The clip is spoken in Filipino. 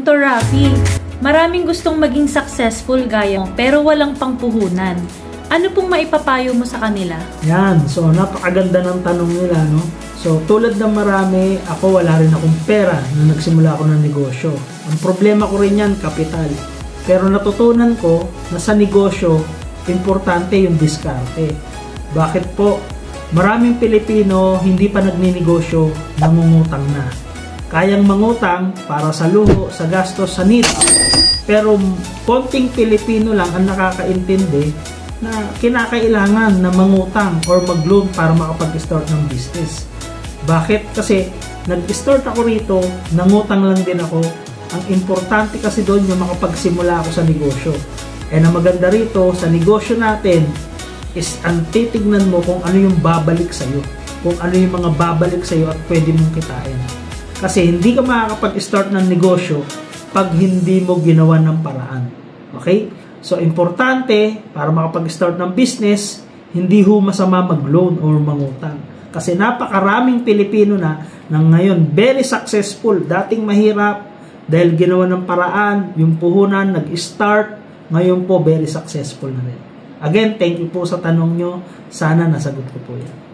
Dr. Rafi, maraming gustong maging successful gaya mo pero walang pangpuhunan. Ano pong maipapayo mo sa kanila? Yan, so napakaganda ng tanong nila, no? So tulad ng marami, ako wala rin akong pera nung nagsimula ako ng negosyo. Ang problema ko rin yan, kapital. Pero natutunan ko na sa negosyo, importante yung diskarte. Bakit po? Maraming Pilipino hindi pa nagninegosyo, nangungutang na. Kayang mangutang para sa luho, sa gastos, sa needs. Pero konting Pilipino lang ang nakakaintindi na kinakailangan na mangutang or mag-loan para makapag-start ng business. Bakit? Kasi nag-start ako rito, nangutang lang din ako. Ang importante kasi doon yung makapagsimula ako sa negosyo. And ang maganda rito sa negosyo natin is ang titignan mo kung ano yung babalik sa'yo. Kung ano yung mga babalik sa'yo at pwede mong kitain. Kasi hindi ka makakapag-start ng negosyo pag hindi mo ginawa ng paraan. Okay? So, importante, para makapag-start ng business, hindi ho masama mag-loan or mangutang. Kasi napakaraming Pilipino na ngayon very successful. Dating mahirap dahil ginawa ng paraan, yung puhunan, nag-start, ngayon po very successful na rin. Again, thank you po sa tanong nyo. Sana nasagot ko po yan.